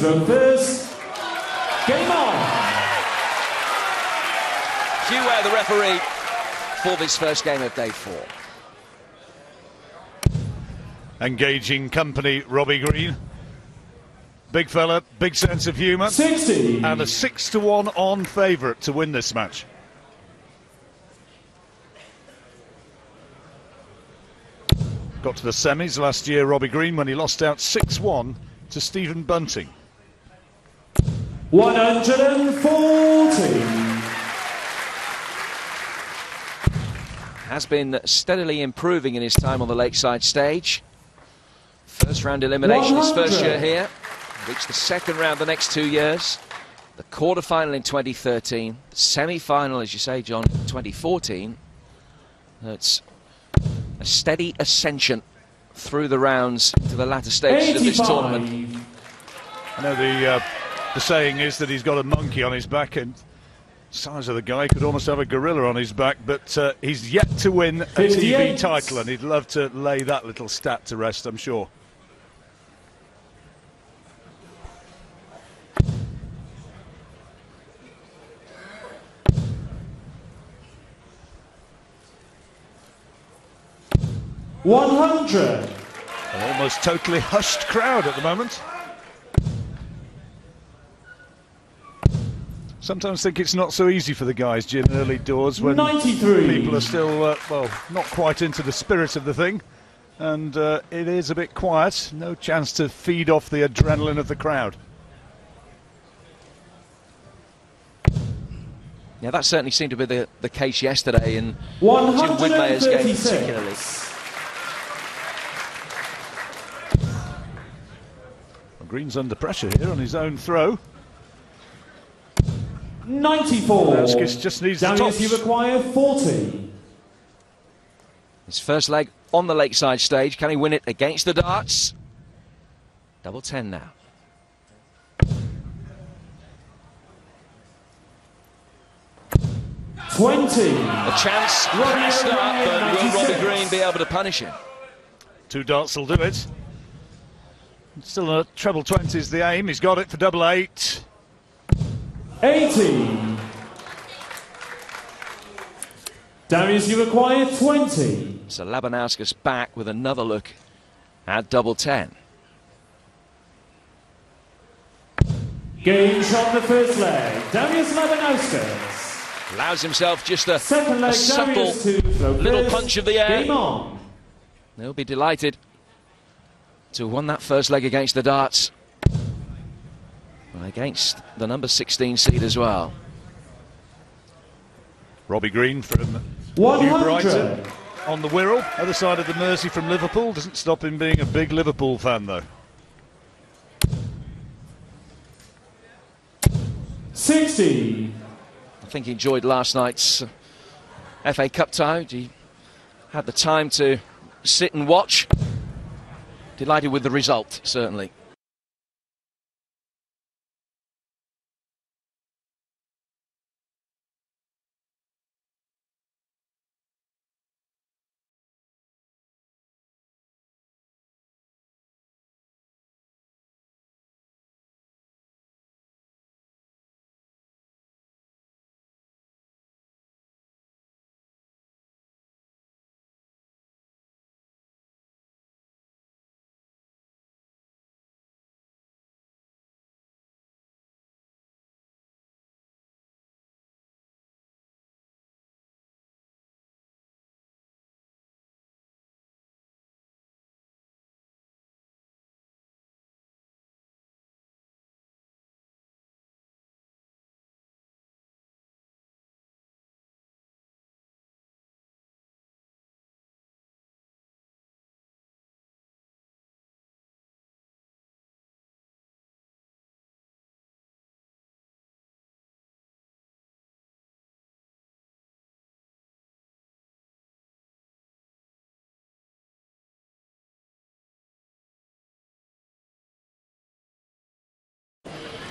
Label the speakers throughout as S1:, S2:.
S1: First, game on.
S2: Hugh Ware, the referee for this first game of day 4.
S3: Engaging company, Robbie Green. Big fella, big sense of humour.
S1: 60.
S3: And a 6-1 on favourite to win this match. Got to the semis last year, Robbie Green, when he lost out 6-1 to Stephen Bunting.
S1: 140.
S2: Has been steadily improving in his time on the Lakeside stage. First round elimination his first year here. Reached the second round the next 2 years. The quarter-final in 2013. Semi-final, as you say, John, 2014. It's a steady ascension through the rounds to the latter stages of this tournament.
S3: I know the saying is that he's got a monkey on his back, and size of the guy could almost have a gorilla on his back, but he's yet to win a TV title, and he'd love to lay that little stat to rest, I'm sure.
S1: $100.
S3: An almost totally hushed crowd at the moment. Sometimes think it's not so easy for the guys, Jim, early doors when
S1: 93.
S3: People are still, well, not quite into the spirit of the thing. And it is a bit quiet. No chance to feed off the adrenaline of the crowd.
S2: Yeah, that certainly seemed to be the case yesterday in Jim
S1: 136.
S2: Whitmayer's game particularly.
S3: Green's under pressure here on his own throw.
S1: 94.
S3: Labanauskas just needs the
S1: Darius,
S3: tops.
S1: you require 40.
S2: His first leg on the Lakeside stage. Can he win it against the darts? Double 10 now. A chance to start, but will Robbie Green be able to punish him?
S3: 2 darts will do it. Still a treble 20 is the aim. He's got it for double 8.
S1: 80. Darius, you require 20.
S2: So Labanauskas back with another look at double 10.
S1: Game shot the first leg. Darius Labanauskas.
S2: Allows himself just a
S1: Second leg,
S2: subtle little punch of the air.
S1: Game on.
S2: They'll be delighted to have won that first leg against the darts. Against the number 16 seed as well.
S3: Robbie Green from
S1: 100.
S3: New Brighton on the Wirral, other side of the Mersey from Liverpool. Doesn't stop him being a big Liverpool fan though.
S1: 60.
S2: I think he enjoyed last night's FA Cup tie. He had the time to sit and watch. Delighted with the result, certainly.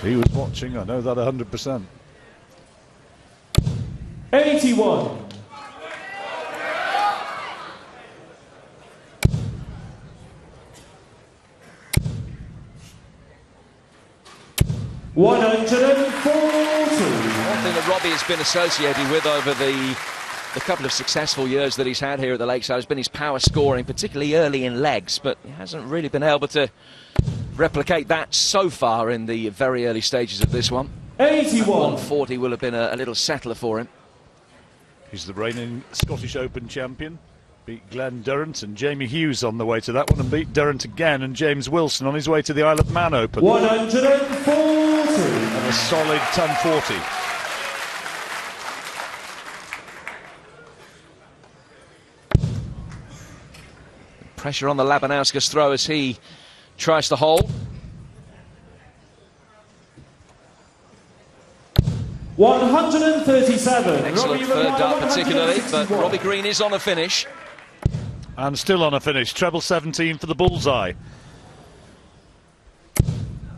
S3: He was watching, I know that 100%.
S1: 81. 140.
S2: One thing that Robbie has been associated with over the couple of successful years that he's had here at the Lakeside has been his power scoring, particularly early in legs, but he hasn't really been able to replicate that so far in the very early stages of this one.
S1: 81.
S2: 140 will have been a little settler for him.
S3: He's the reigning Scottish Open champion. Beat Glenn Durrant and Jamie Hughes on the way to that one, and beat Durrant again and James Wilson on his way to the Isle of Man Open.
S1: 140.
S3: And a solid ton 40.
S2: Pressure on the Labanauskas throw as he tries to hold.
S1: 137.
S2: Excellent third dart particularly, but Robbie Green is on a finish.
S3: And still on a finish. Treble 17 for the bullseye.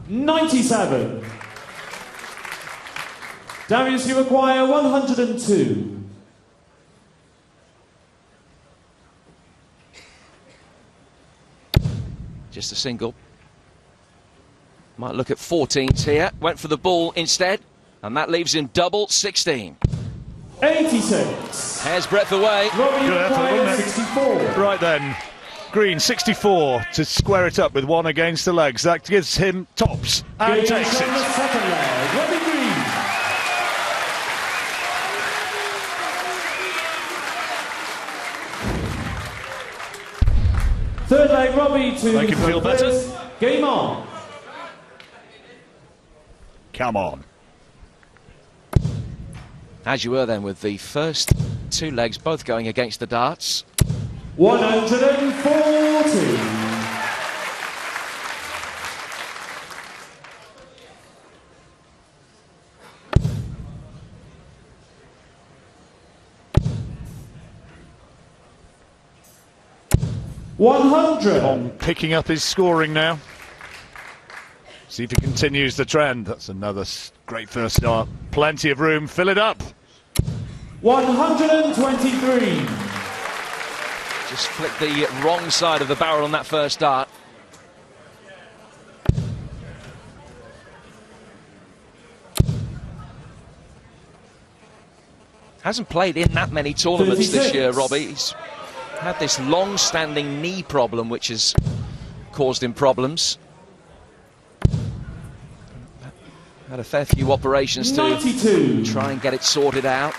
S1: 97. Darius, you require 102.
S2: Just a single. Might look at 14s here. Went for the ball instead, and that leaves him double 16.
S1: 86.
S2: Hair's breadth away.
S1: Robbie, you
S3: Good effort,
S1: require
S3: wasn't it?
S1: 64.
S3: Right then, Green 64 to square it up with one against the legs. That gives him tops and
S1: Gage
S3: takes
S1: on the
S3: it.
S1: second leg. Robbie Green. Third leg, Robbie to
S3: Make him feel better.
S1: Game on.
S3: Come on.
S2: As you were then with the first two legs both going against the darts.
S1: 140.
S3: On picking up his scoring now. See if he continues the trend. That's another great first start. Plenty of room. Fill it up.
S1: 123.
S2: Just flicked the wrong side of the barrel on that first dart. Hasn't played in that many tournaments
S1: 36.
S2: this year, Robbie. He's had this long-standing knee problem which has caused him problems. Had a fair few operations to
S1: 92.
S2: try and get it sorted out.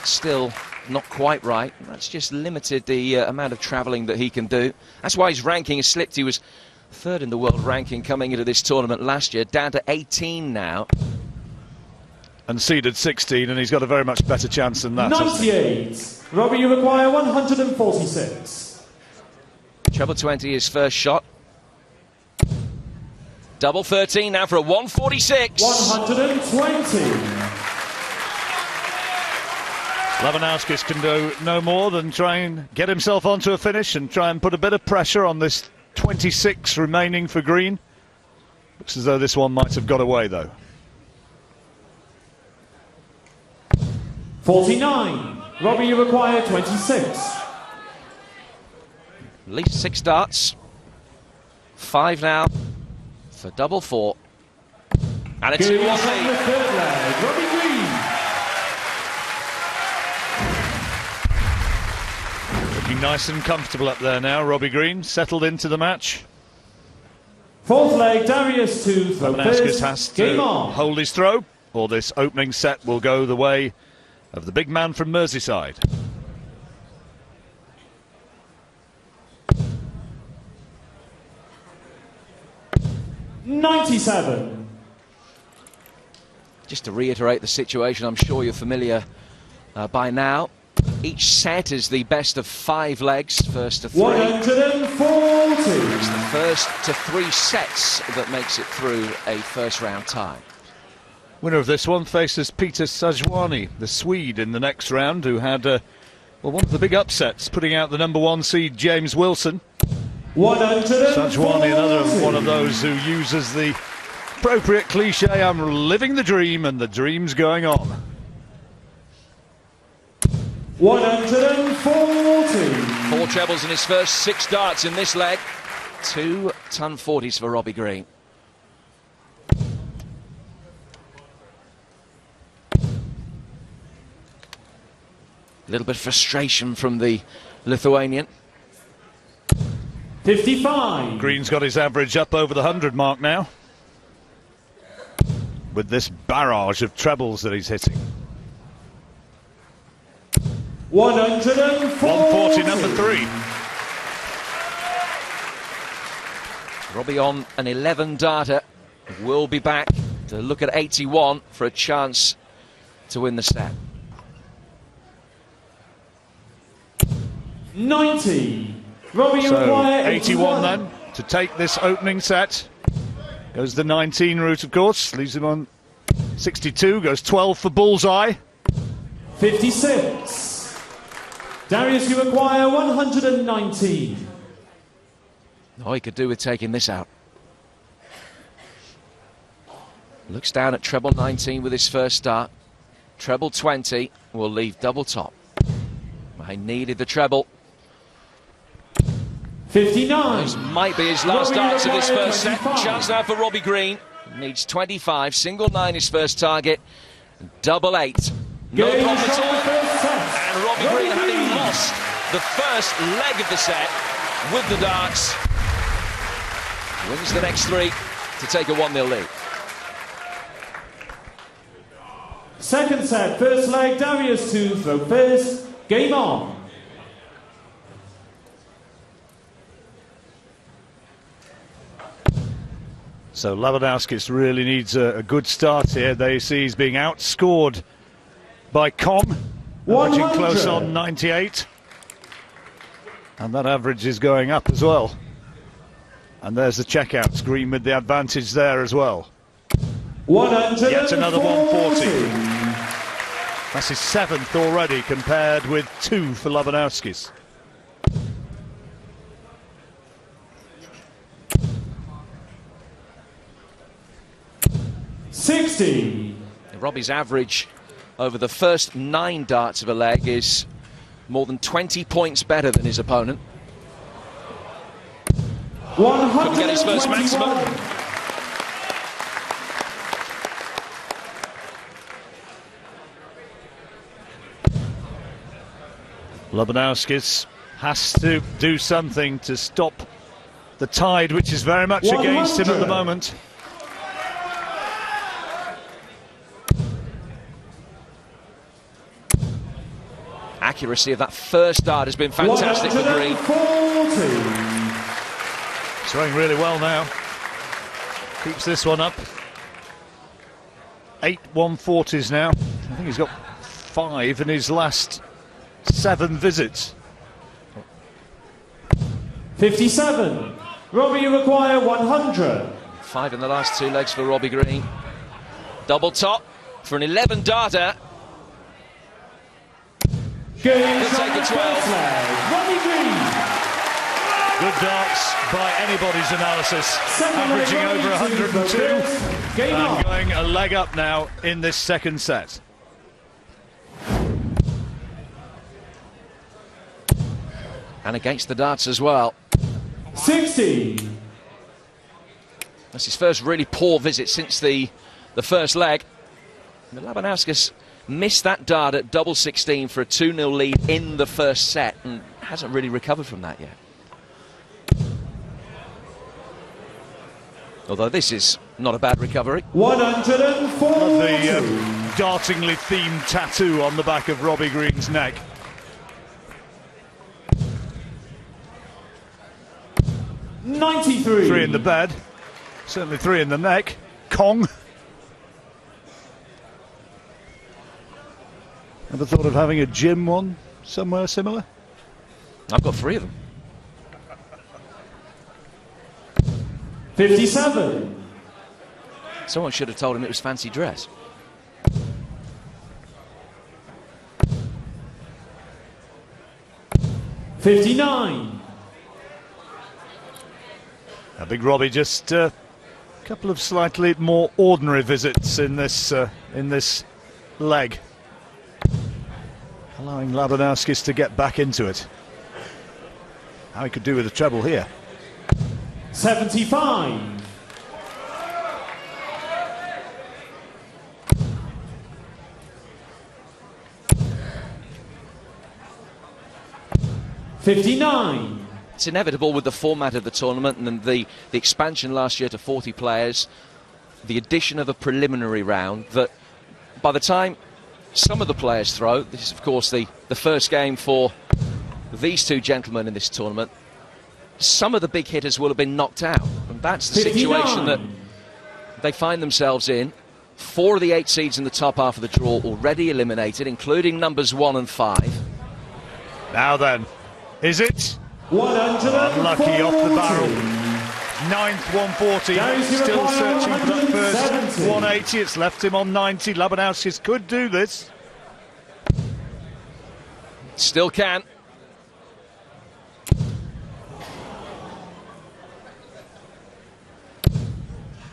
S2: Still not quite right. That's just limited the amount of travelling that he can do. That's why his ranking has slipped. He was third in the world ranking coming into this tournament last year, down to 18 now.
S3: And seeded 16, and he's got a very much better chance than that.
S1: 98. Robbie, you require 146.
S2: Treble 20 his first shot. Double 13 now for a 146.
S1: 120.
S3: Labanauskas can do no more than try and get himself onto a finish and try and put a bit of pressure on this 26 remaining for Green. Looks as though this one might have got away, though.
S1: 49. Robbie, you require 26.
S2: At least 6 darts. 5 now for double 4. And it's 2-1
S1: Gage on the
S2: lead.
S1: third leg. Robbie Green.
S3: Looking nice and comfortable up there now. Robbie Green settled into the match.
S1: Fourth leg, Darius to throw
S3: Labanauskas
S1: first.
S3: has
S1: Game
S3: to
S1: on.
S3: hold his throw, or this opening set will go the way of the big man from Merseyside.
S1: $97.
S2: Just to reiterate the situation, I'm sure you're familiar by now. Each set is the best of 5 legs, first to 3.
S1: 140.
S2: It's the first to 3 sets that makes it through a first round tie.
S3: Winner of this one faces Peter Sajwani, the Swede, in the next round, who had one of the big upsets, putting out the #1 seed James Wilson.
S1: 140.
S3: Sajwani, another one of those who uses the appropriate cliche, I'm living the dream, and the dream's going on.
S1: 140.
S2: 4 trebles in his first 6 darts in this leg. 2 ton 40s for Robbie Green. A little bit of frustration from the Lithuanian.
S1: 55.
S3: Green's got his average up over the 100 mark now, with this barrage of trebles that he's hitting. 140, number 3.
S2: Robbie on an 11 darter. Will be back to look at 81 for a chance to win the set.
S1: 90. Robbie
S3: So
S1: require
S3: 81 then to take this opening set. Goes the 19 route, of course. Leaves him on 62. Goes 12 for bullseye.
S1: 56. Darius, you require 119.
S2: Oh, he could do with taking this out. Looks down at treble 19 with his first start. Treble 20 will leave double top. I needed the treble.
S1: 59.
S2: This might be his last
S1: Robbie
S2: darts of this
S1: require
S2: first set.
S1: 25.
S2: Chance now for Robbie Green. Needs 25. Single 9 his first target. Double 8. No
S1: Game
S2: problem at
S1: shot
S2: all.
S1: the first set.
S2: And Robbie Green, having lost the first leg of the set with the darts, wins the next 3 to take a 1-0 lead.
S1: Second set, first leg, Darius to throw first. Game on.
S3: So Labanauskas really needs a good start here. They see he's being outscored by Com, averaging
S1: 100.
S3: close on 98. And that average is going up as well. And there's the checkouts. Green with the advantage there as well.
S1: 140.
S3: Yet another 140. That's his 7th already, compared with 2 for Labanauskas.
S2: Robbie's average over the first 9 darts of a leg is more than 20 points better than his opponent. Couldn't get his first maximum.
S3: Labanauskas has to do something to stop the tide, which is very much against him at the moment.
S2: Accuracy of that first dart has been fantastic for Green.
S3: Throwing really well now. Keeps this one up. 8 140s now. I think he's got 5 in his last 7 visits.
S1: 57. Robbie, you require 100.
S2: 5 in the last 2 legs for Robbie Green. Double top for an 11 darter.
S1: Game
S2: He'll take a 12.
S1: Robbie Green.
S3: Good darts by anybody's analysis.
S1: Second leg,
S3: Averaging
S1: Robbie
S3: over
S1: to
S3: 102.
S1: Game
S3: And
S1: on.
S3: going a leg up now in this second set.
S2: And against the darts as well.
S1: 60.
S2: That's his first really poor visit since the first leg. Labanauskas missed that dart at double 16 for a 2-0 lead in the first set and hasn't really recovered from that yet. Although this is not a bad recovery.
S1: 140.
S3: Love the dartingly themed tattoo on the back of Robbie Green's neck.
S1: $93.
S3: 3 in the bed. Certainly 3 in the neck. Kong. Ever thought of having a gym one somewhere similar?
S2: I've got 3 of them.
S1: 57.
S2: Someone should have told him it was fancy dress.
S1: $59.
S3: A big Robbie, just a couple of slightly more ordinary visits in this leg, allowing Labanauskas to get back into it. How he could do with a treble here.
S1: 75. 59.
S2: It's inevitable with the format of the tournament and the expansion last year to 40 players, the addition of a preliminary round, that by the time some of the players throw, this is of course the first game for these two gentlemen in this tournament, some of the big hitters will have been knocked out. And that's the
S1: 59.
S2: situation that they find themselves in. 4 of the 8 seeds in the top half of the draw already eliminated, including numbers 1 and 5.
S3: Now then, is it?
S1: 140.
S3: Unlucky off the barrel. 9th 140. Still searching for that first 180. It's left him on 90. Labanauskas could do this.
S2: Still can.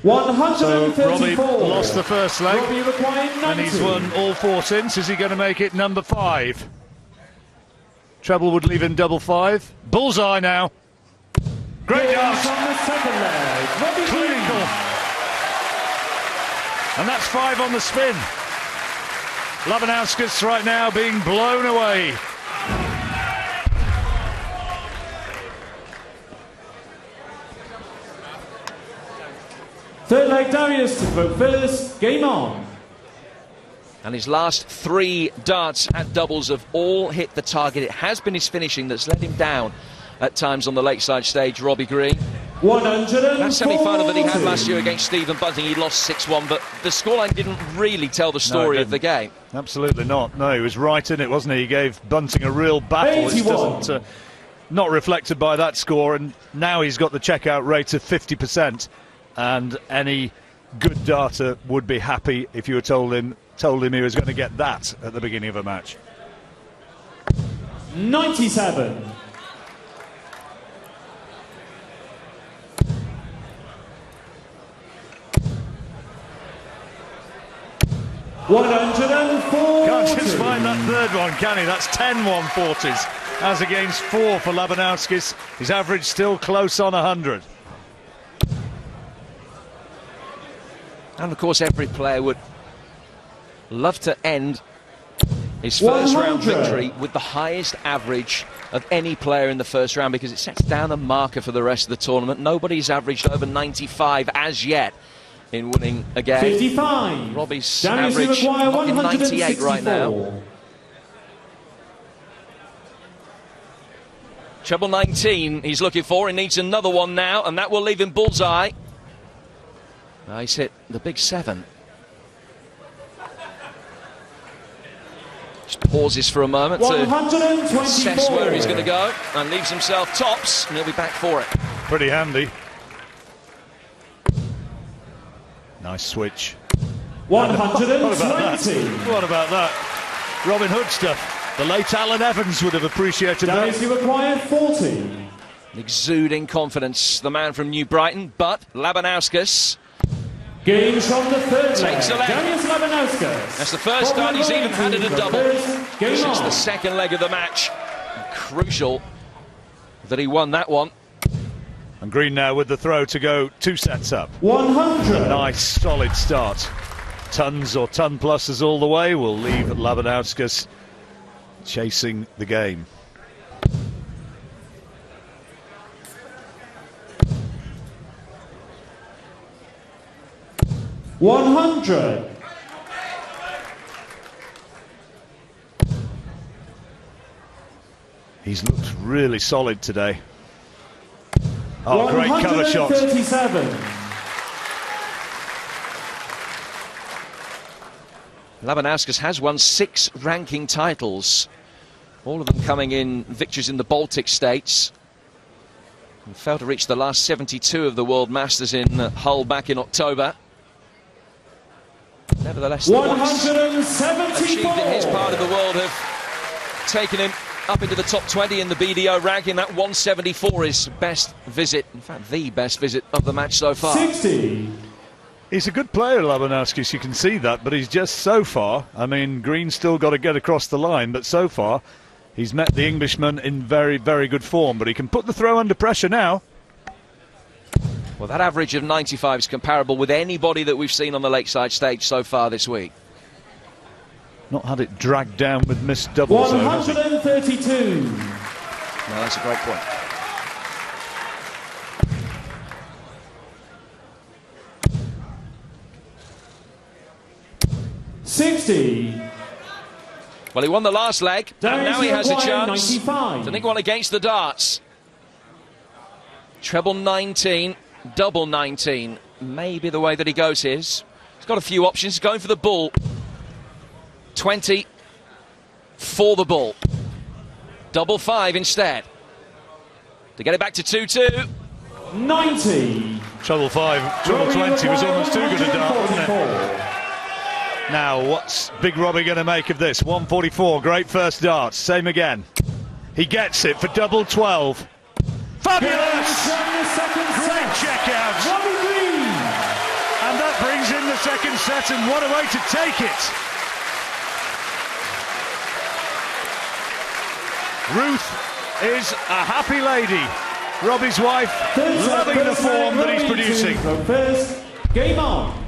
S3: So Robbie lost the first leg,
S1: Robbie required 90.
S3: and he's won all 4 since. Is he going to make it number 5? Treble would leave him double 5. Bullseye now. Great dart.
S1: On the second leg. Robbie
S3: Clinical. And that's 5 on the spin. Labanauskas right now being blown away.
S1: Third leg, Darius to vote first. Game on.
S2: And his last 3 darts at doubles have all hit the target. It has been his finishing that's let him down at times on the Lakeside stage, Robbie Green.
S1: 140.
S2: That semi-final that he had last year against Stephen Bunting, he lost 6-1, but the scoreline didn't really tell the story of the game.
S3: Absolutely not. No, he was right in it, wasn't he? He gave Bunting a real battle.
S1: 81.
S3: It doesn't, not reflected by that score, and now he's got the checkout rate of 50%. And any good darter would be happy if you had told him he was going to get that at the beginning of a match.
S1: 97. 140.
S3: Can't just find that third one, can he? That's 10 140s, as against 4 for Labanauskas. His average still close on 100.
S2: And of course every player would love to end his first
S1: 100.
S2: round victory with the highest average of any player in the first round, because it sets down a marker for the rest of the tournament. Nobody's averaged over 95 as yet in winning a game.
S1: 55.
S2: Robbie's
S1: Darius
S2: average
S1: require
S2: in 98 right now.
S1: 164.
S2: Treble 19 he's looking for. He needs another one now, and that will leave him bullseye. He's hit the big 7. Just pauses for a moment to
S1: 124.
S2: assess where he's going to go, and leaves himself tops, and he'll be back for it.
S3: Pretty handy. Nice switch.
S1: 120.
S3: What about that? Robin Hood stuff. The late Alan Evans would have appreciated
S1: Darius,
S3: that.
S1: you require 40.
S2: Exuding confidence, the man from New Brighton, but Labanauskas
S1: Games from the third
S2: takes
S1: leg.
S2: a leg.
S1: Darius Labanauskas.
S2: That's the first time he's even handed a double
S1: Game
S2: since the
S1: on.
S2: second leg of the match. Crucial that he won that one.
S3: And Green now with the throw to go 2 sets up.
S1: 100.
S3: Nice solid start. Tons or ton pluses all the way will leave Labanauskas chasing the game.
S1: $100.
S3: He's looked really solid today. Oh, great cover shot.
S1: 137.
S2: Labanauskas has won 6 ranking titles, all of them coming in victories in the Baltic states. And failed to reach the last 72 of the World Masters in Hull back in October. Nevertheless, the points
S1: 174.
S2: achieved in his part of the world have taken him up into the top 20 in the BDO ranking. That 174 is best visit, in fact the best visit of the match so far.
S1: 60.
S3: He's a good player, Labanauskas, you can see that, but he's just so far, I mean, Green's still got to get across the line, but so far he's met the Englishman in very, very good form, but he can put the throw under pressure now.
S2: Well, that average of 95 is comparable with anybody that we've seen on the Lakeside stage so far this week.
S3: Not had it dragged down with missed doubles, though, has he?
S1: 132.
S2: No, that's a great point.
S1: $60.
S2: Well, he won the last leg, and now he has a chance
S1: 95.
S2: to nick one against the darts. Treble 19, double 19. Maybe the way that he goes here. He's got a few options. He's going for the bull. 20 for the bull. Double 5 instead. To get it back to 2-2.
S1: 90.
S3: Treble 5, treble 20 was almost too good a dart, wasn't it? Now, what's Big Robbie going to make of this? 144, great first dart. Same again. He gets it for double 12. Fabulous! Great check out. And that brings in the second set, and what a way to take it. Ruth is a happy lady. Robbie's wife, loving the form that he's producing.
S1: First, game on.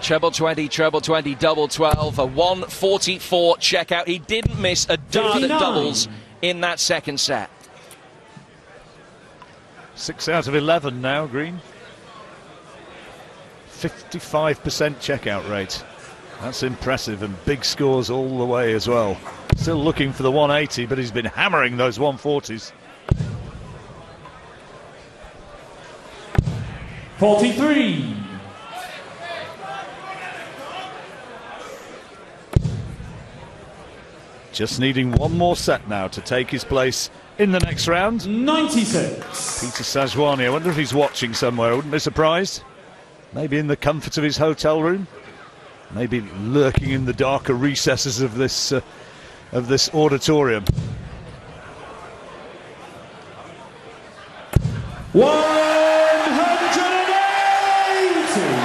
S2: Treble 20, double 12, a 144 checkout. He didn't miss a dart at doubles in that second set.
S3: 6 out of 11 now, Green. 55% checkout rate. That's impressive, and big scores all the way as well. Still looking for the 180, but he's been hammering those 140s.
S1: 43.
S3: Just needing one more set now to take his place in the next round.
S1: 96.
S3: Peter Sajwani, I wonder if he's watching somewhere. I wouldn't be surprised. Maybe in the comfort of his hotel room. Maybe lurking in the darker recesses of this auditorium.
S1: 180.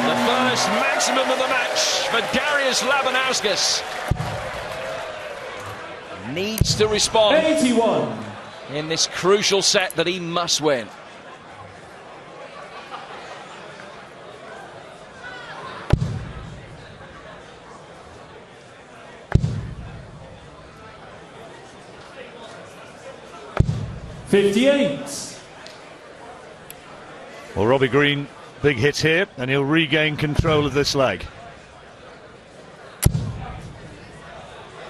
S2: The first maximum of the match for Darius Labanauskas. Needs to respond
S1: 81.
S2: in this crucial set that he must win.
S1: $58.
S3: Well, Robbie Green, big hit here, and he'll regain control of this leg.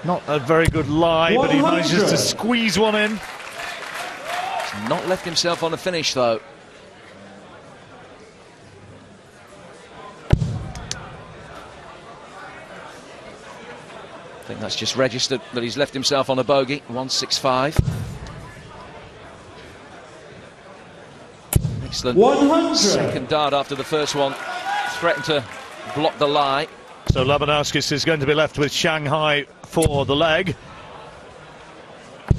S3: Not a very good lie, but he manages to squeeze one in.
S2: He's not left himself on a finish, though. I think that's just registered that he's left himself on a bogey. 165. Excellent.
S1: 100.
S2: Second dart after the first one. Threatened to block the lie.
S3: So Labanauskas is going to be left with Shanghai for the leg.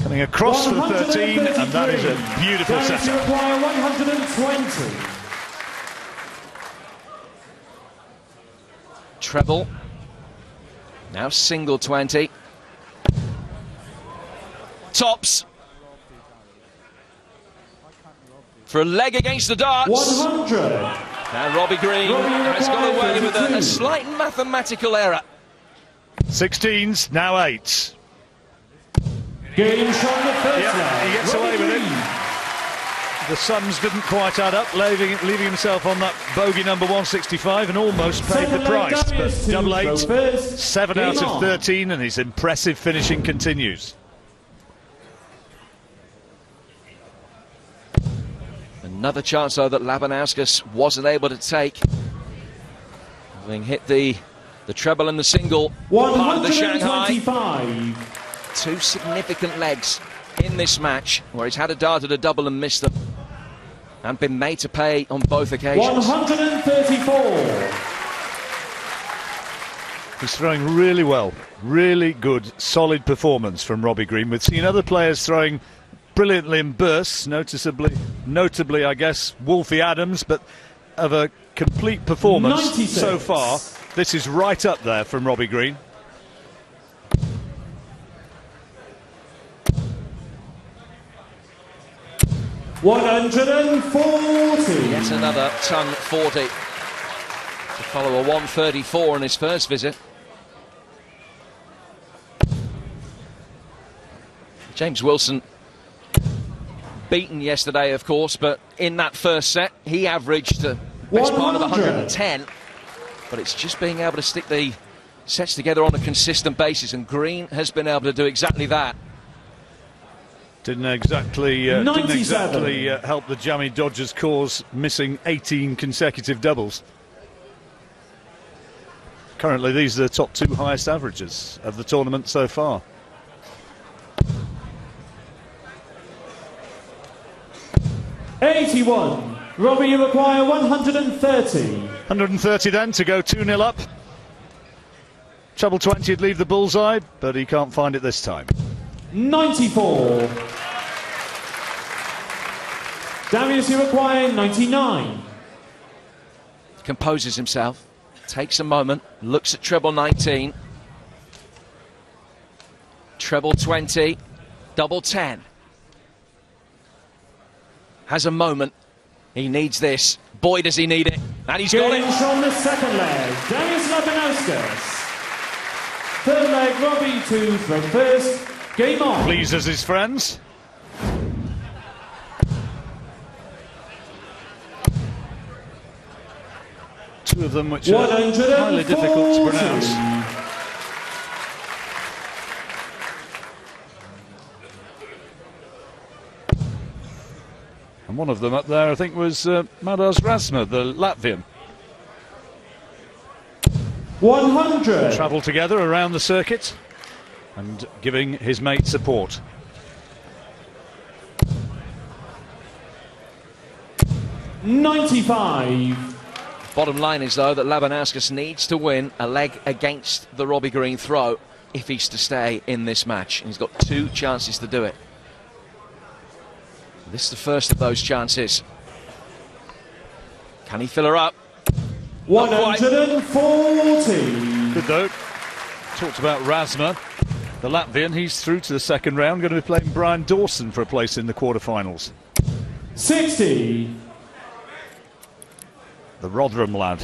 S3: Coming across for 13, and that is a beautiful setup.
S1: 120.
S2: Treble. Now single 20. Tops. For a leg against the darts.
S1: 100.
S2: And Robbie Green has got away with a slight mathematical error.
S3: 16s, now 8s.
S1: Game shot the first leg.
S3: He gets away with it. The sums didn't quite add up, leaving himself on that bogey number 165 and almost paid the price. But double 8, 7 out of 13, and his impressive finishing continues.
S2: Another chance, though, that Labanauskas wasn't able to take. Having hit the treble and the single part of the Shanghai. Two significant legs in this match, where he's had a dart at a double and missed them, and been made to pay on both occasions.
S1: 134.
S3: He's throwing really well. Really good, solid performance from Robbie Green. We've seen other players throwing brilliantly in bursts, notably, I guess, Wolfie Adams, but of a complete performance
S1: 96.
S3: So far, this is right up there from Robbie Green.
S1: $140.
S2: Yet another ton 40. To follow a 134 in his first visit. James Wilson beaten yesterday, of course, but in that first set, he averaged the best part of 110. But it's just being able to stick the sets together on a consistent basis, and Green has been able to do exactly that.
S3: Didn't exactly help the jammy Dodgers' cause, missing 18 consecutive doubles. Currently, these are the top 2 highest averages of the tournament so far.
S1: '81. Robbie, you require 130.
S3: 130 then to go 2-0 up. Treble 20 would leave the bullseye, but he can't find it this time.
S1: 94. Darius, you require 99.
S2: Composes himself, takes a moment, looks at treble 19. Treble 20, double 10. Has a moment. He needs this. Boy, does he need it. And he's got it.
S1: On the second leg, Darius Labanauskas. Third leg, Robbie to throw first. Game on.
S3: Pleases his friends. Two of them which are highly difficult to pronounce. And one of them up there, I think, was Madas Rasma, the Latvian.
S1: 100.
S3: Travel together around the circuit and giving his mate support.
S1: $95.
S2: Bottom line is, though, that Labanauskas needs to win a leg against the Robbie Green throw if he's to stay in this match. And he's got 2 chances to do it. This is the first of those chances. Can he fill her up?
S1: 140.
S3: Good though. Talked about Rasma, the Latvian. He's through to the second round. Going to be playing Brian Dawson for a place in the quarterfinals.
S1: 60.
S3: The Rotherham lad,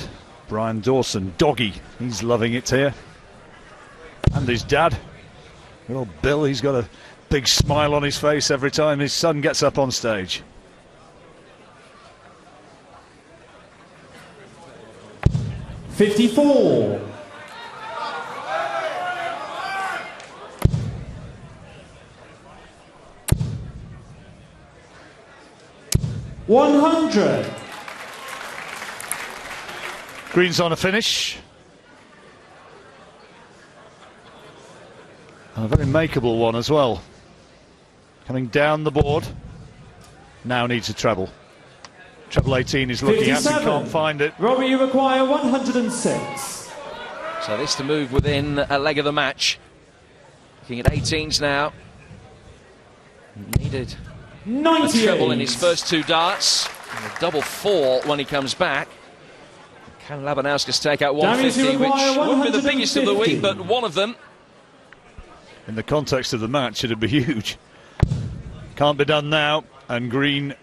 S3: Brian Dawson, doggy. He's loving it here. And his dad, good old Bill. He's got a big smile on his face every time his son gets up on stage.
S1: $54. $100.
S3: Green's on a finish. And a very makeable one as well. Coming down the board. Now needs a treble. Treble 18 is looking
S1: 57.
S3: at it, can't find it.
S1: Robbie, you require 106.
S2: So this to move within a leg of the match. Looking at 18s now. Needed
S1: 98.
S2: a treble in his first 2 darts. And a double 4 when he comes back. Can Labanauskas take out 150, which wouldn't be the biggest of the week, but one of them.
S3: In the context of the match, it'd be huge. Can't be done now, and Green,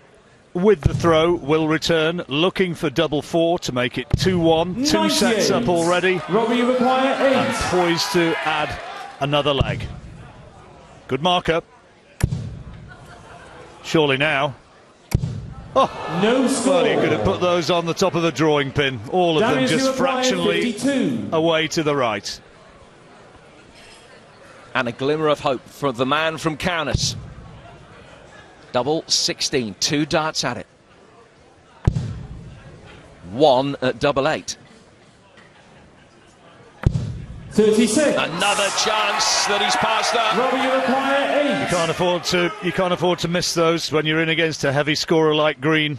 S3: with the throw, will return, looking for double 4 to make it 2-1. 2 sets up already.
S1: Robbie, you require 8.
S3: And poised to add another leg. Good marker. Surely now. Oh,
S1: no score.
S3: Well, you could have put those on the top of the drawing pin. All of
S1: Darius,
S3: them just
S1: you require
S3: fractionally
S1: 52.
S3: away to the right.
S2: And a glimmer of hope for the man from Kaunas. Double 16, 2 darts at it. 1 at double 8.
S1: 36.
S2: Another chance that he's passed up.
S1: Robbie, you require 8.
S3: You can't afford to miss those when you're in against a heavy scorer like Green.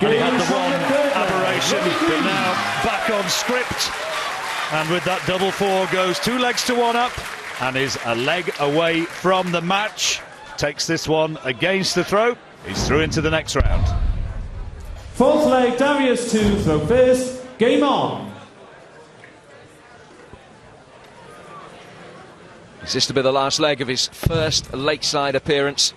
S3: And he had the one aberration, but now back on script. And with that double 4 goes 2 legs to 1 up and is a leg away from the match. Takes this one against the throw. He's through into the next round.
S1: Fourth leg, Darius to throw first. Game on.
S2: Is this to be the last leg of his first Lakeside appearance?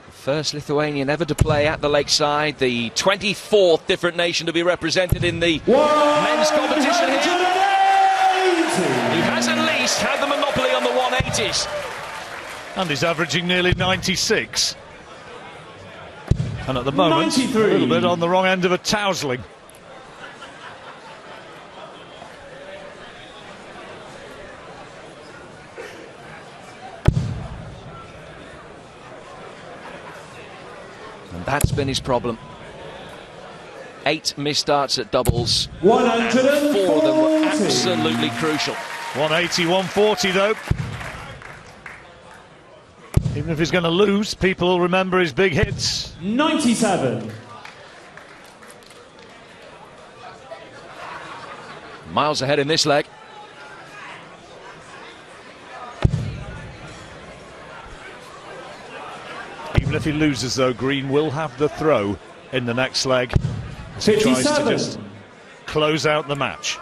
S2: The first Lithuanian ever to play at the Lakeside, the 24th different nation to be represented in the men's competition here. He has at least had the monopoly on the 180s.
S3: And he's averaging nearly 96. And at the moment,
S1: 93.
S3: A little bit on the wrong end of a tousling.
S2: And that's been his problem. 8 missed starts at doubles.
S1: 140.
S2: And 4 of them were absolutely crucial.
S3: 180, 140 though. Even if he's going to lose, people will remember his big hits.
S1: 97.
S2: Miles ahead in this leg.
S3: Even if he loses though, Green will have the throw in the next leg as he tries to just close out the match.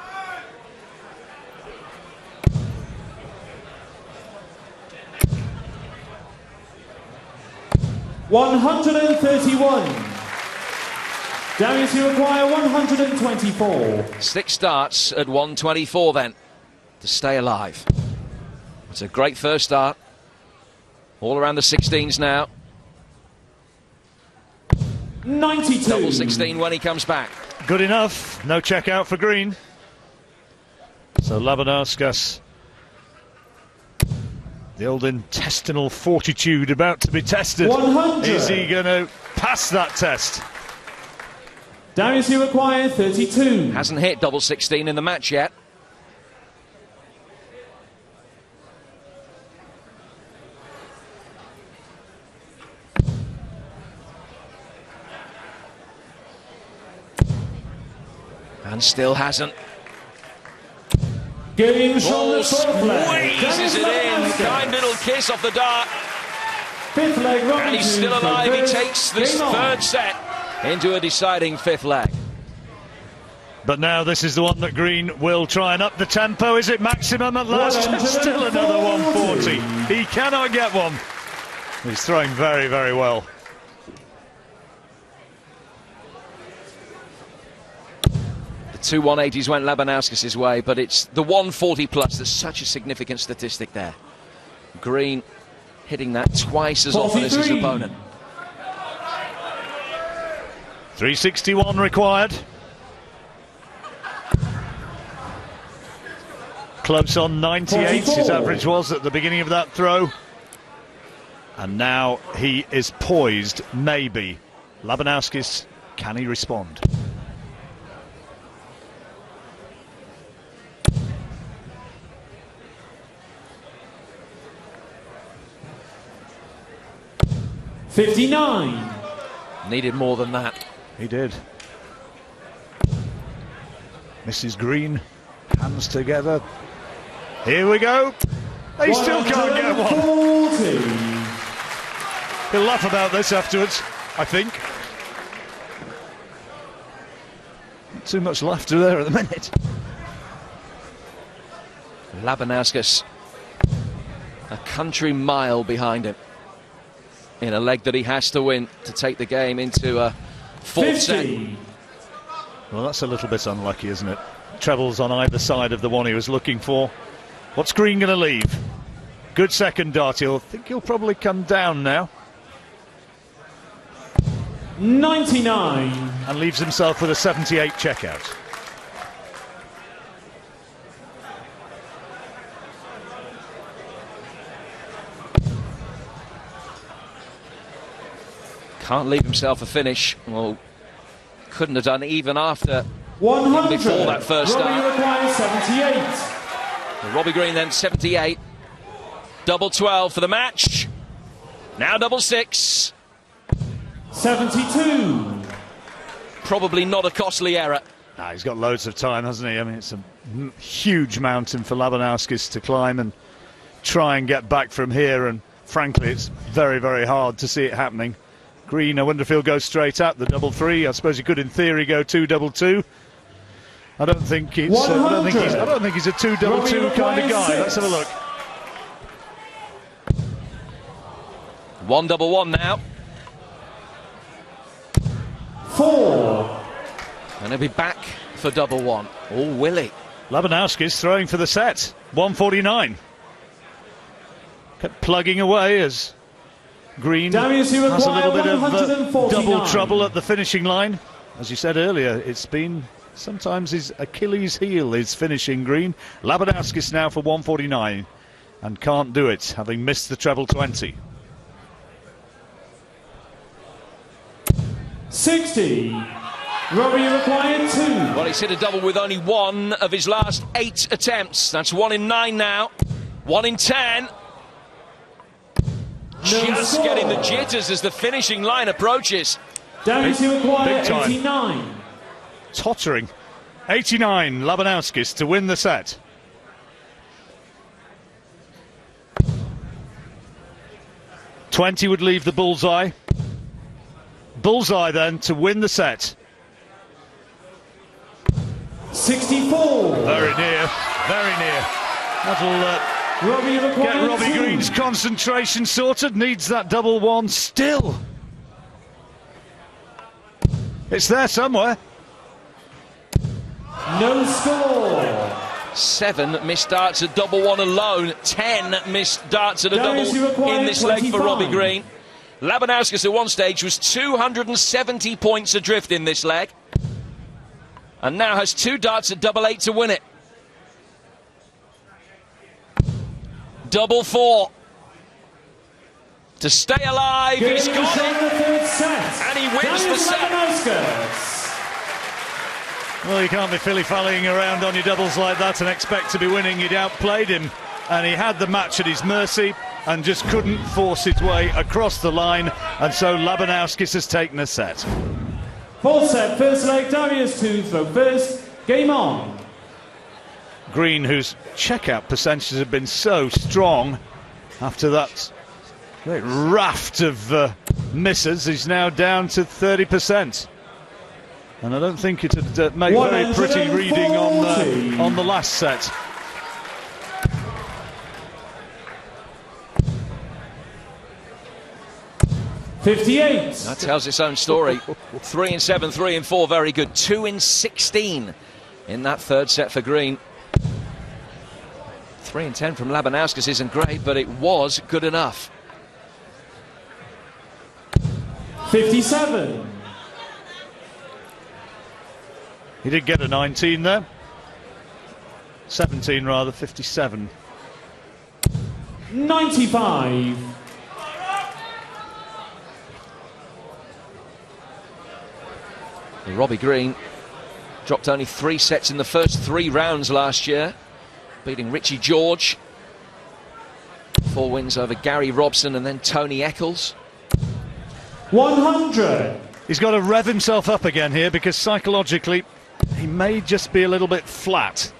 S1: $131. Darius, you require 124.
S2: 6 starts at 124 then to stay alive. It's a great first start. All around the 16s now.
S1: 92.
S2: Double 16 when he comes back.
S3: Good enough. No check out for Green. So Labanauskas, the old intestinal fortitude about to be tested.
S1: 100.
S3: Is he going to pass that test?
S1: Darius, you require 32.
S2: Hasn't hit double 16 in the match yet. And still hasn't.
S1: Game from
S2: Oh,
S1: the fourth leg.
S2: squeezes it in. Kind little kiss off the dart.
S1: Fifth leg, Robbie.
S2: And he's still alive. He takes this
S1: Game on.
S2: third set into a deciding 5th leg.
S3: But now this is the one that Green will try and up the tempo. Is it maximum at last? Still another 140. He cannot get one. He's throwing very, very well.
S2: The 2 180s went Labanauskas' way, but it's the 140 plus that's such a significant statistic there. Green hitting that twice as often as his
S1: 43.
S2: opponent.
S3: 361 required. Close on 98,
S1: 44.
S3: his average was at the beginning of that throw. And now he is poised, maybe. Labanauskas, can he respond?
S1: $59.
S2: Needed more than that.
S3: He did. Mrs. Green, hands together. Here we go. He still can't get one.
S1: 140.
S3: He'll laugh about this afterwards, I think. Not too much laughter there at the minute.
S2: Labanauskas, a country mile behind him in a leg that he has to win to take the game into a 4th set.
S1: 50.
S3: Well, that's a little bit unlucky, isn't it? Trebles on either side of the one he was looking for. What's Green going to leave? Good second dart. He'll think he'll probably come down now.
S1: 99.
S3: And leaves himself with a 78 checkout.
S2: Can't leave himself a finish. Well, couldn't have done even after
S1: 100.
S2: before that first
S1: Robbie
S2: start.
S1: requires 78.
S2: Robbie Green then 78. Double 12 for the match. Now double 6.
S1: 72.
S2: Probably not a costly error.
S3: Nah, he's got loads of time, hasn't he? I mean, it's a huge mountain for Labanauskas to climb and try and get back from here. And frankly, it's very, very hard to see it happening. Green, I wonder if he'll go straight at the double 3. I suppose he could, in theory, go 2 double 2. I don't think it's. I don't think he's a 2 double 2 kind of guy. Let's have a look.
S2: 1 double 1 now.
S1: 4.
S2: And he'll be back for double 1. Oh, will he?
S3: Labanauskas throwing for the set. 149. Kept plugging away as Green
S1: Darius, you
S3: has a little bit of
S1: 149.
S3: double trouble at the finishing line. As you said earlier, it's been sometimes his Achilles heel is finishing Green. Labanauskas now for 149 and can't do it, having missed the treble 20.
S1: 60. Robbie required 2.
S2: Well, he's hit a double with only 1 of his last 8 attempts. That's 1 in 9 now. 1 in 10. Just
S1: score.
S2: getting the jitters as the finishing line approaches.
S1: Darius, you require
S3: big time.
S1: 89.
S3: Tottering. 89, Labanauskas to win the set. .20 would leave the bullseye. Bullseye then to win the set.
S1: 64.
S3: Very near, very near. That'll
S1: Robbie
S3: get
S1: required
S3: Robbie
S1: 2.
S3: Green's concentration sorted. Needs that double 1 still. It's there somewhere.
S1: No score.
S2: 7 missed darts at double 1 alone. 10 missed darts at a
S1: Darius, you
S2: double
S1: require
S2: in this leg for
S1: 25.
S2: Robbie Green. Labanauskas at one stage was 270 points adrift in this leg, and now has 2 darts at double 8 to win it. Double 4 to stay alive. He's got it,
S1: the third set.
S2: and he wins the set.
S1: Labanauskas.
S3: Well, you can't be filly-fallying around on your doubles like that and expect to be winning. You'd outplayed him, and he had the match at his mercy and just couldn't force his way across the line, and so Labanauskas has taken a set.
S1: Fourth set, first leg, Darius to throw first. Game on.
S3: Green, whose checkout percentages have been so strong after that great raft of misses, is now down to 30%. And I don't think it would make very pretty reading on the last set.
S1: $58.
S2: That tells its own story. 3 in 7, 3 in 4, very good. 2 in 16 in that third set for Green. 3 in 10 from Labanauskas isn't great, but it was good enough.
S1: 57.
S3: He did get a 19 there. 17 rather, 57.
S1: 95.
S2: Robbie Green dropped only 3 sets in the first 3 rounds last year, beating Richie George. 4 wins over Gary Robson and then Tony Eccles.
S1: 100.
S3: He's got to rev himself up again here, because psychologically he may just be a little bit flat.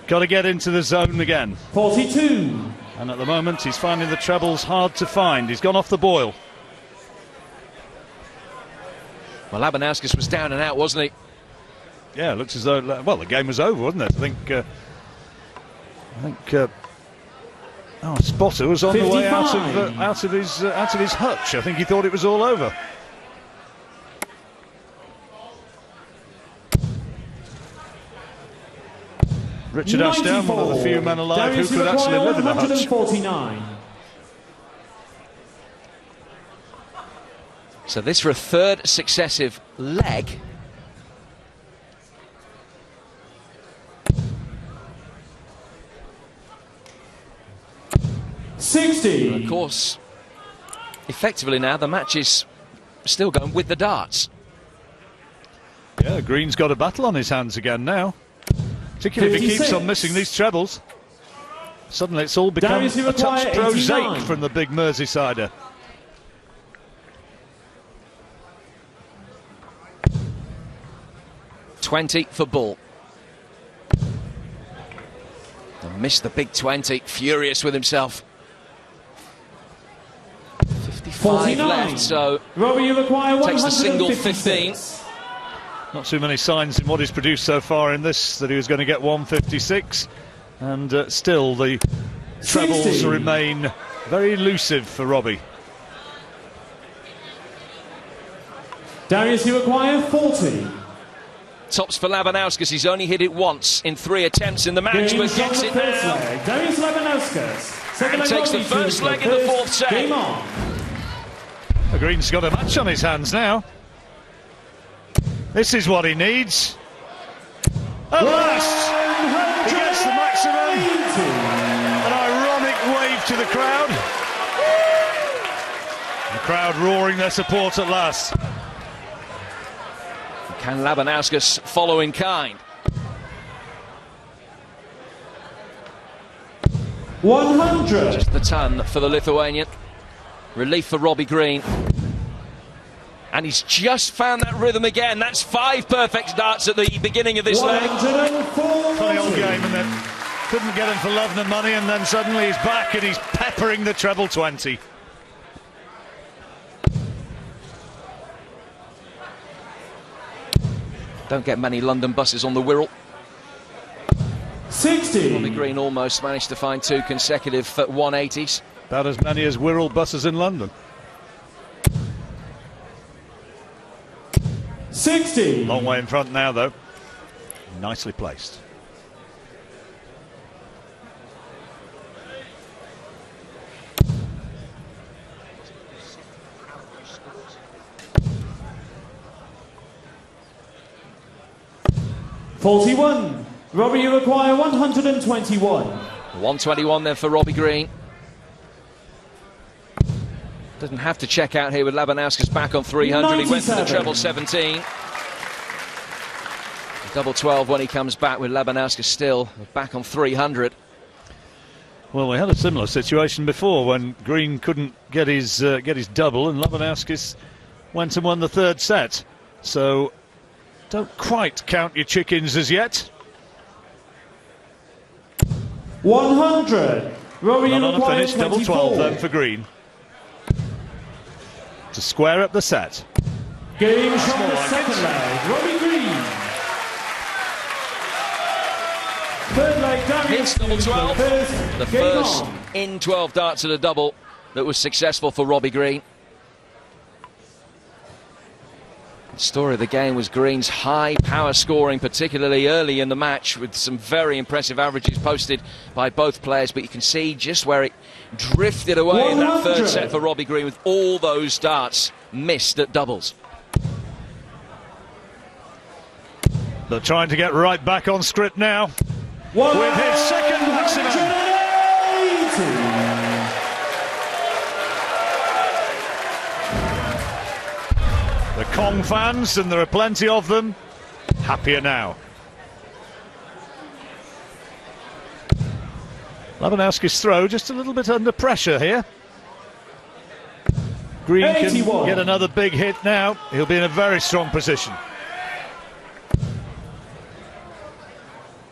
S3: Got to get into the zone again.
S1: 42.
S3: And at the moment he's finding the trebles hard to find. He's gone off the boil.
S2: Well, Labanauskas was down and out, wasn't he?
S3: Yeah, it looks as though, well, the game was over, wasn't it? I think Spotter was on
S1: 55.
S3: the way out of his hutch. I think he thought it was all over. Richard Ashdown, one of the few men alive
S1: Darius,
S3: who could actually live in a hutch.
S1: 149.
S2: So this for a third successive leg.
S1: $60.
S2: Of course, effectively now the match is still going with the darts.
S3: Yeah, Green's got a battle on his hands again now. Particularly if he keeps on missing these trebles. Suddenly it's all become
S1: Darius, you
S3: a touch
S1: require 89.
S3: prosaic from the big Merseysider.
S2: $20 for Bull. And missed the big 20, furious with himself. 55
S1: 49.
S2: left, so
S1: Robbie, you require
S2: takes the single
S1: 156.
S2: 15.
S3: Not too many signs in what he's produced so far in this that he was going to get 156, and still the trebles
S1: 60.
S3: remain very elusive for Robbie.
S1: Darius, you require 40.
S2: Tops for Labanauskas. He's only hit it once in 3 attempts in the match, but gets it now.
S1: Darius Labanauskas.
S2: And takes the first leg in the 4th set.
S1: Game on.
S3: The Green's got a match on his hands now. This is what he needs. At last, he gets the maximum. An ironic wave to the crowd. The crowd roaring their support at last.
S2: Can Labanauskas follow in kind?
S1: 100.
S2: Just the ton for the Lithuanian. Relief for Robbie Green. And he's just found that rhythm again. That's 5 perfect darts at the beginning of this leg.
S3: Funny old game, and then couldn't get him for love nor money, and then suddenly he's back and he's peppering the treble 20.
S2: Don't get many London buses on the Wirral.
S1: 60.
S2: Robbie Green almost managed to find 2 consecutive 180s.
S3: About as many as Wirral buses in London.
S1: 60.
S3: Long way in front now, though. Nicely placed.
S1: $41. Robbie, you require 121.
S2: 121 then for Robbie Green. Doesn't have to check out here with Labanauskas back on 300. He went for the treble 17. Double 12 when he comes back with Labanauskas still back on 300.
S3: Well, we had a similar situation before when Green couldn't get his double, and Labanauskas went and won the 3rd set. So don't quite count your chickens as yet.
S1: 100. Robbie,
S3: Not
S1: you
S3: on a
S1: require
S3: finish, double 12 then
S1: 24.
S3: for Green. To square up the set.
S1: Game
S3: That's
S1: shot
S3: more
S1: the
S3: like
S1: 2nd
S3: it.
S1: leg. Robbie Green. 3rd leg, Darius.
S2: Hits double 12. The
S1: Game
S2: first
S1: on.
S2: in 12 darts at a double that was successful for Robbie Green. The story of the game was Green's high power scoring, particularly early in the match, with some very impressive averages posted by both players, but you can see just where it drifted away in that 3rd set for Robbie Green, with all those darts missed at doubles.
S3: They're trying to get right back on script now with his 2nd maximum. The Kong fans, and there are plenty of them, happier now. Labanauskas' throw just a little bit under pressure here. Green
S1: 81.
S3: can get another big hit now. He'll be in a very strong position.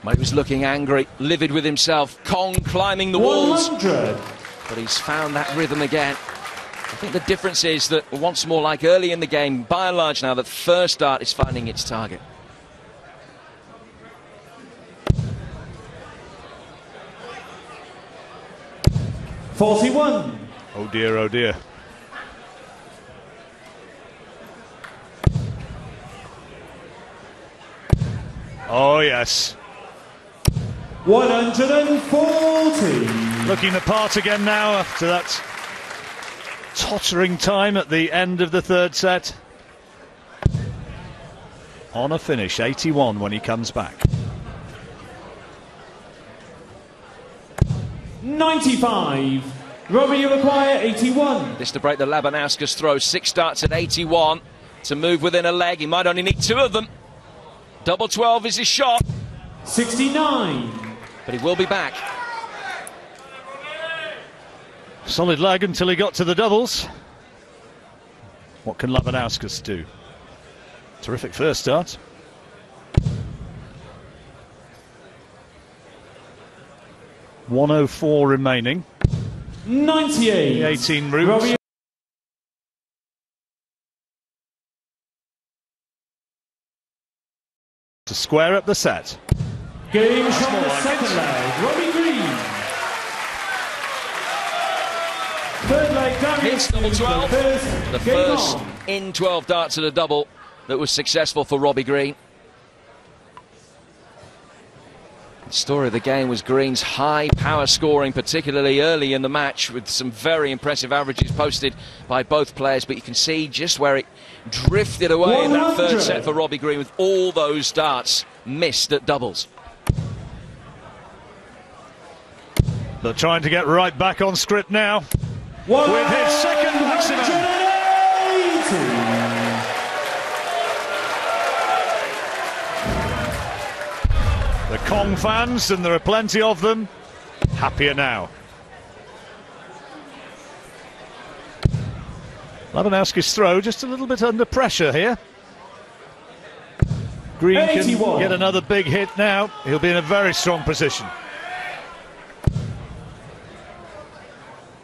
S2: He was looking angry, livid with himself. Kong climbing the walls.
S1: 100.
S2: But he's found that rhythm again. I think the difference is that once more, like early in the game, by and large now, that first dart is finding its target.
S1: $41.
S3: Oh dear, oh dear. Oh yes.
S1: 140.
S3: Looking the part again now after that tottering time at the end of the 3rd set. On a finish, 81 when he comes back.
S1: 95. Robbie, you require 81.
S2: This to break the Labanauskas throw. 6 darts at 81 to move within a leg. He might only need 2 of them. Double 12 is his shot.
S1: 69.
S2: But he will be back.
S3: Solid leg until he got to the doubles. What can Labanauskas do? Terrific first start. .104 remaining.
S1: 98.
S3: The 18 route.
S1: Robbie,
S3: to square up the set.
S1: game shot
S3: more
S1: the
S3: like
S1: 2nd leg. Robbie Green. 3rd leg, Darius.
S2: Hits double 12. The
S1: Game
S2: first
S1: on.
S2: in 12 darts at a double that was successful for Robbie Green. The story of the game was Green's high power scoring, particularly early in the match, with some very impressive averages posted by both players. But you can see just where it drifted away in that third set for Robbie Green, with all those darts missed at doubles.
S3: They're trying to get right back on script now with his second maximum. The Kong fans, and there are plenty of them, happier now. Labanauskas' throw just a little bit under pressure here. Green 81. Can get another big hit now. He'll be in a very strong position.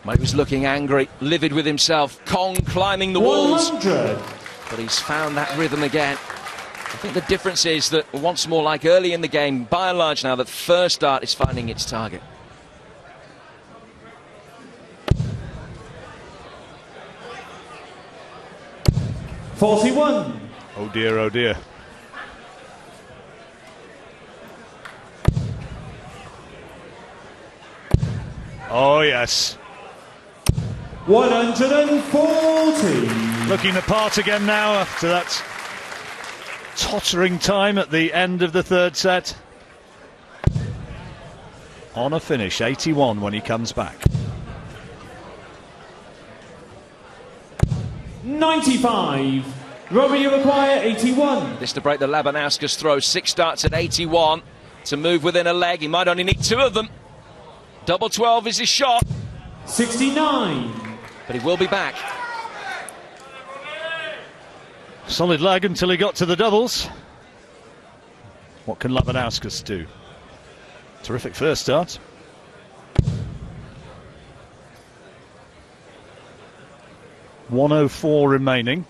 S2: He was looking angry, livid with himself. Kong climbing the walls. 100. But he's found that rhythm again. I think the difference is that once more, like early in the game, by and large now, that first dart is finding its target.
S1: .41.
S3: Oh dear, oh dear. Oh yes.
S1: 140.
S3: Looking apart again now after that tottering time at the end of the third set. On a finish, 81 when he comes back.
S1: 95. Robbie, you require 81.
S2: This to break the Labanauskas throw. 6 darts at 81 to move within a leg. He might only need 2 of them. Double 12 is his shot.
S1: 69.
S2: But he will be back.
S3: Solid leg until he got to the doubles. What can Labanauskas do? Terrific first start. .104 remaining.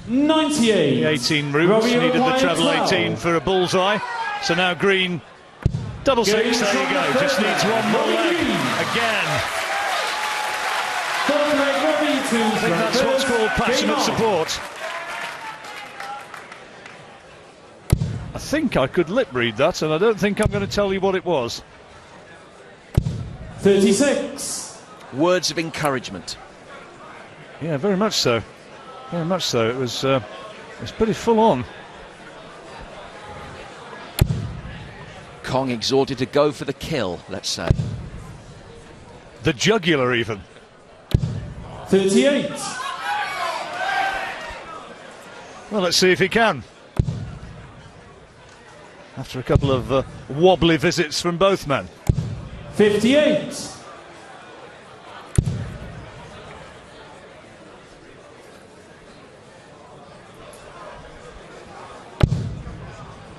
S1: 98.
S3: The 18 roots needed the treble 18 for a bullseye. So now Green, double 6, there you go. Just needs one more leg. Again. I think that's what's called passionate support. I think I could lip read that, and I don't think I'm going to tell you what it was.
S1: 36.
S2: Words of encouragement.
S3: Yeah, very much so. Very much so. It was pretty full on.
S2: Kong exhorted to go for the kill, let's say.
S3: The jugular even.
S1: 38.
S3: Well, let's see if he can. After a couple of wobbly visits from both men.
S1: 58.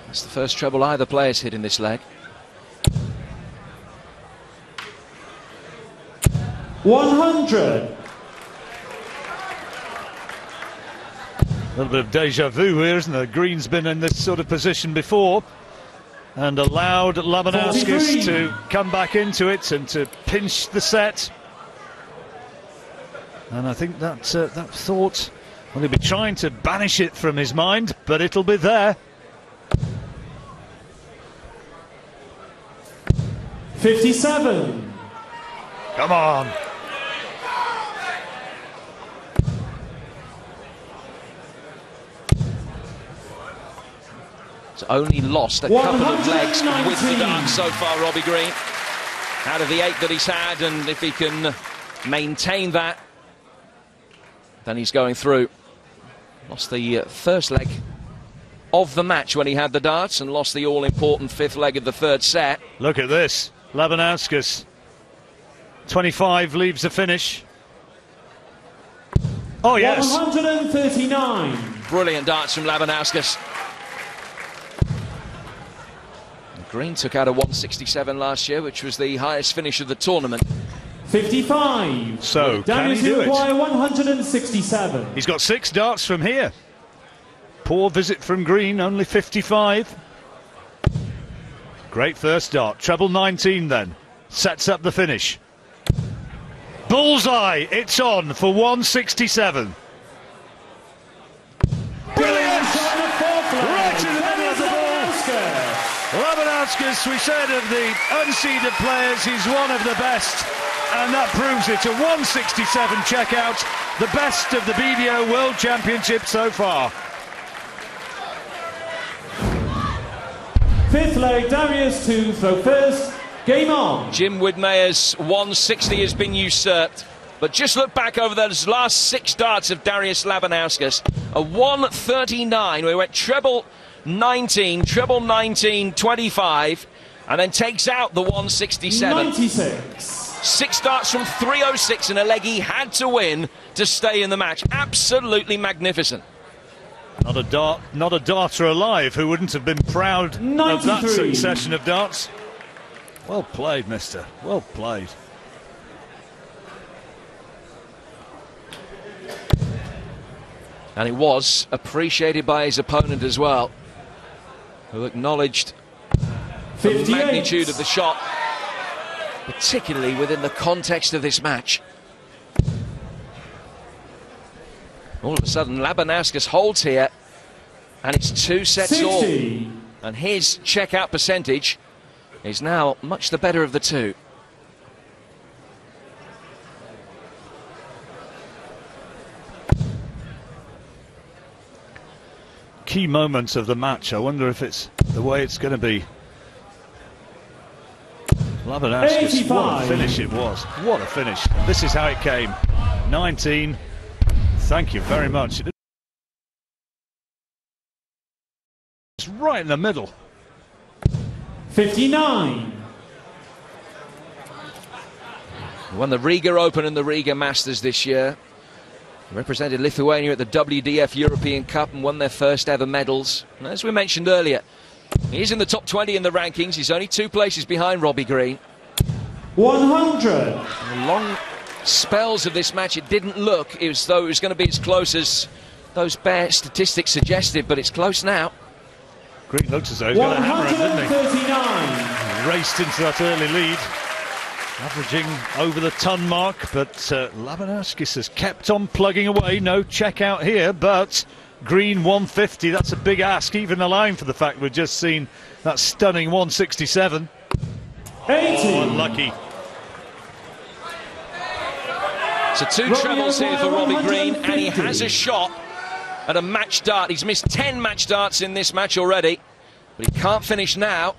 S2: That's the first treble either player's hit in this leg.
S1: 100.
S3: A little bit of deja vu here, isn't there? Green's been in this sort of position before and allowed Labanauskas to come back into it and to pinch the set. And I think that that thought, well, he'll be trying to banish it from his mind, but it'll be there.
S1: 57.
S3: Come on.
S2: He's only lost a couple of legs with the dart so far, Robbie Green. Out of the 8 that he's had, and if he can maintain that, then he's going through. Lost the first leg of the match when he had the darts, and lost the all-important 5th leg of the third set.
S3: Look at this. Labanauskas. 25 leaves the finish. Oh, yes.
S1: 139.
S2: Brilliant darts from Labanauskas. Green took out a 167 last year, which was the highest finish of the tournament.
S1: 55.
S3: So, can he do it?
S1: 167.
S3: He's got 6 darts from here. Poor visit from Green, only 55. Great first dart. Treble 19 then. Sets up the finish. Bullseye! It's on for 167. Brilliant! Right in the middle of the ball. Labanauskas, we said of the unseeded players, he's one of the best, and that proves it. A 167 checkout, the best of the BDO World Championship so far.
S1: Fifth leg, Darius to throw first. Game on.
S2: Jim Widmeyer's 160 has been usurped. But just look back over those last 6 darts of Darius Labanauskas. A 139, we went treble 19, treble 19, 25, and then takes out the 167.
S1: 96.
S2: 6 darts from 306 in a leg he had to win to stay in the match. Absolutely magnificent.
S3: Not a darter alive who wouldn't have been proud
S1: 93.
S3: of that succession of darts. Well played, mister. Well played.
S2: And it was appreciated by his opponent as well, who acknowledged the
S1: 58.
S2: magnitude of the shot, particularly within the context of this match. All of a sudden, Labanauskas holds here, and it's 2 sets
S1: 60.
S2: all. And his checkout percentage is now much the better of the two.
S3: Key moments of the match. I wonder if it's the way it's going to be. Labanauskas,
S1: 85.
S3: what a finish it was. What a finish. This is how it came. 19. Thank you very much. It's right in the middle.
S1: 59.
S2: Won the Riga Open and the Riga Masters this year. Represented Lithuania at the WDF European Cup and won their first ever medals. And as we mentioned earlier, he's in the top 20 in the rankings. He's only 2 places behind Robbie Green.
S1: 100.
S2: And the long spells of this match, it didn't look as though it was going to be as close as those bare statistics suggested, but it's close now.
S3: Green looks as though he's got a hammer, didn't he?
S1: 139.
S3: Raced into that early lead, averaging over the ton mark, but Labanauskas has kept on plugging away. No check out here, but Green 150, that's a big ask, even allowing for the fact we've just seen that stunning 167.
S1: 80.
S3: Oh, unlucky.
S2: So 2 trebles here for Robbie Green, and he has a shot at a match dart. He's missed 10 match darts in this match already, but he can't finish now.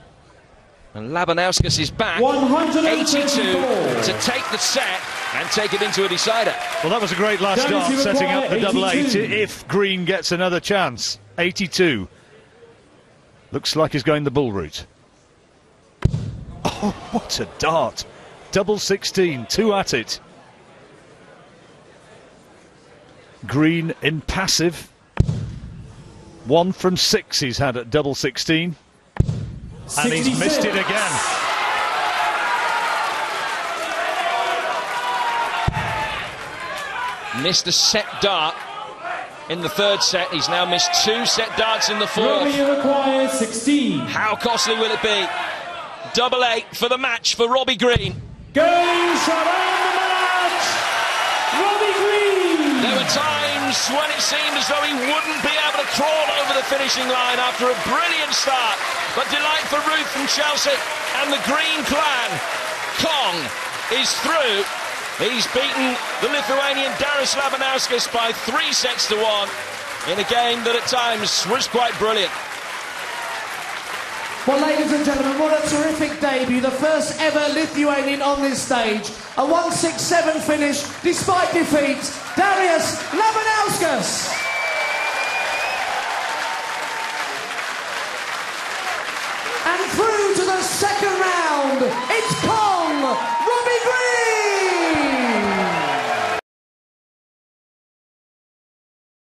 S2: And Labanauskas is back, 82 to take the set and take it into a decider.
S3: Well, that was a great last start, setting up the double 8 if Green gets another chance. 82. Looks like he's going the bull route. Oh, what a dart. Double 16, 2 at it. Green in passive. 1 from 6 he's had at double 16. And he's missed it again.
S2: Missed a set dart in the 3rd set. He's now missed 2 set darts in the 4th.
S1: Robbie requires 16.
S2: How costly will it be? Double 8 for the match for Robbie Green.
S1: Game shot on the match. Robbie Green.
S2: There were times when it seemed as though he wouldn't be able to crawl over the finishing line after a brilliant start. But delight for Ruth from Chelsea and the Green clan. Kong is through. He's beaten the Lithuanian Darius Labanauskas by 3 sets to 1 in a game that at times was quite brilliant.
S4: Well, ladies and gentlemen, what a terrific debut. The first ever Lithuanian on this stage. A 167 finish despite defeat. Darius Labanauskas.